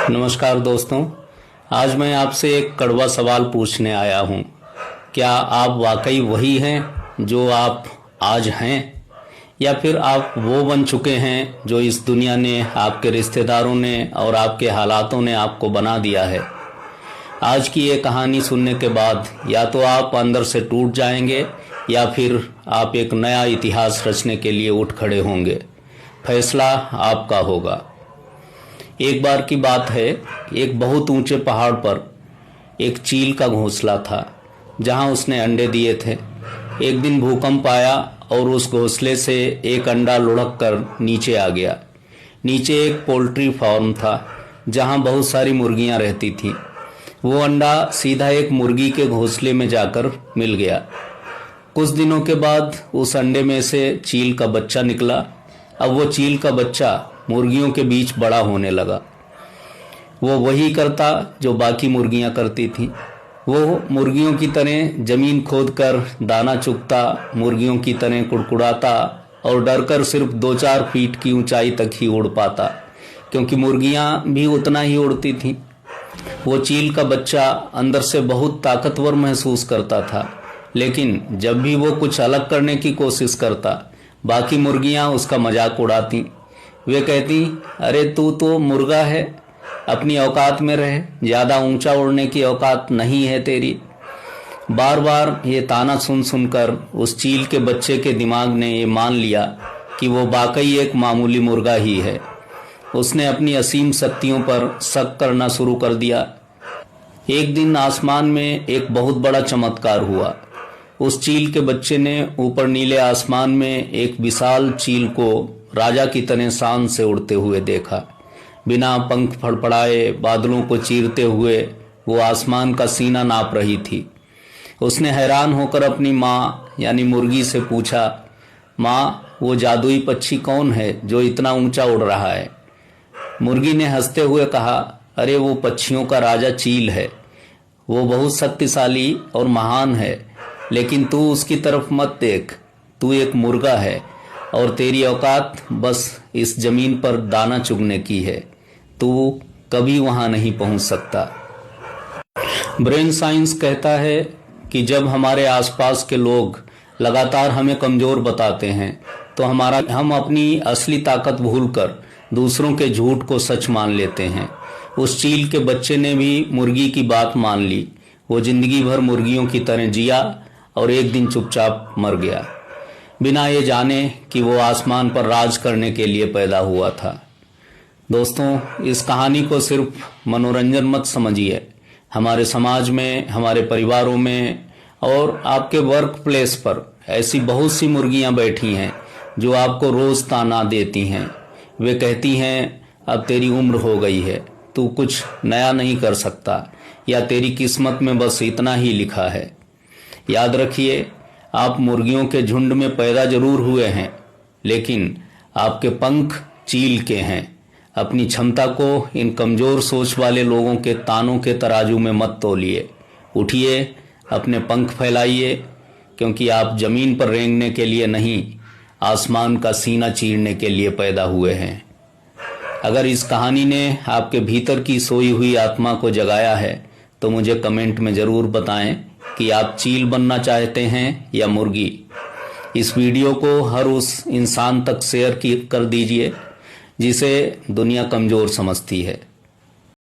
नमस्कार दोस्तों, आज मैं आपसे एक कड़वा सवाल पूछने आया हूँ। क्या आप वाकई वही हैं जो आप आज हैं, या फिर आप वो बन चुके हैं जो इस दुनिया ने, आपके रिश्तेदारों ने और आपके हालातों ने आपको बना दिया है। आज की ये कहानी सुनने के बाद या तो आप अंदर से टूट जाएंगे या फिर आप एक नया इतिहास रचने के लिए उठ खड़े होंगे। फैसला आपका होगा। एक बार की बात है, एक बहुत ऊंचे पहाड़ पर एक चील का घोंसला था जहां उसने अंडे दिए थे। एक दिन भूकंप आया और उस घोंसले से एक अंडा लुढ़क कर नीचे आ गया। नीचे एक पोल्ट्री फार्म था जहां बहुत सारी मुर्गियां रहती थीं। वो अंडा सीधा एक मुर्गी के घोंसले में जाकर मिल गया। कुछ दिनों के बाद उस अंडे में से चील का बच्चा निकला। अब वो चील का बच्चा मुर्गियों के बीच बड़ा होने लगा। वो वही करता जो बाकी मुर्गियां करती थीं। वो मुर्गियों की तरह जमीन खोदकर दाना चुगता, मुर्गियों की तरह कुड़कुड़ाता और डरकर सिर्फ 2-4 फीट की ऊंचाई तक ही उड़ पाता, क्योंकि मुर्गियां भी उतना ही उड़ती थीं। वो चील का बच्चा अंदर से बहुत ताकतवर महसूस करता था, लेकिन जब भी वो कुछ अलग करने की कोशिश करता, बाकी मुर्गियां उसका मजाक उड़ाती। वे कहती, अरे तू तो मुर्गा है, अपनी औकात में रहे, ज़्यादा ऊंचा उड़ने की औकात नहीं है तेरी। बार बार ये ताना सुन सुनकर उस चील के बच्चे के दिमाग ने ये मान लिया कि वो वाकई एक मामूली मुर्गा ही है। उसने अपनी असीम शक्तियों पर शक करना शुरू कर दिया। एक दिन आसमान में एक बहुत बड़ा चमत्कार हुआ। उस चील के बच्चे ने ऊपर नीले आसमान में एक विशाल चील को राजा की तरह शान से उड़ते हुए देखा। बिना पंख फड़फड़ाए बादलों को चीरते हुए वो आसमान का सीना नाप रही थी। उसने हैरान होकर अपनी माँ यानी मुर्गी से पूछा, माँ, वो जादुई पक्षी कौन है जो इतना ऊंचा उड़ रहा है? मुर्गी ने हंसते हुए कहा, अरे वो पक्षियों का राजा चील है। वो बहुत शक्तिशाली और महान है, लेकिन तू उसकी तरफ मत देख। तू एक मुर्गा है और तेरी औकात बस इस जमीन पर दाना चुगने की है। तू कभी वहां नहीं पहुंच सकता। ब्रेन साइंस कहता है कि जब हमारे आसपास के लोग लगातार हमें कमजोर बताते हैं तो हम अपनी असली ताकत भूलकर दूसरों के झूठ को सच मान लेते हैं। उस चील के बच्चे ने भी मुर्गी की बात मान ली। वो जिंदगी भर मुर्गियों की तरह जिया और एक दिन चुपचाप मर गया, बिना ये जाने कि वो आसमान पर राज करने के लिए पैदा हुआ था। दोस्तों, इस कहानी को सिर्फ मनोरंजन मत समझिए। हमारे समाज में, हमारे परिवारों में और आपके वर्क प्लेस पर ऐसी बहुत सी मुर्गियां बैठी हैं जो आपको रोज ताना देती हैं। वे कहती हैं, अब तेरी उम्र हो गई है, तू कुछ नया नहीं कर सकता, या तेरी किस्मत में बस इतना ही लिखा है। याद रखिए, आप मुर्गियों के झुंड में पैदा जरूर हुए हैं, लेकिन आपके पंख चील के हैं। अपनी क्षमता को इन कमजोर सोच वाले लोगों के तानों के तराजू में मत तोलिए। उठिए, अपने पंख फैलाइए, क्योंकि आप जमीन पर रेंगने के लिए नहीं, आसमान का सीना चीरने के लिए पैदा हुए हैं। अगर इस कहानी ने आपके भीतर की सोई हुई आत्मा को जगाया है तो मुझे कमेंट में जरूर बताएं कि आप चील बनना चाहते हैं या मुर्गी। इस वीडियो को हर उस इंसान तक शेयर कर दीजिए जिसे दुनिया कमजोर समझती है।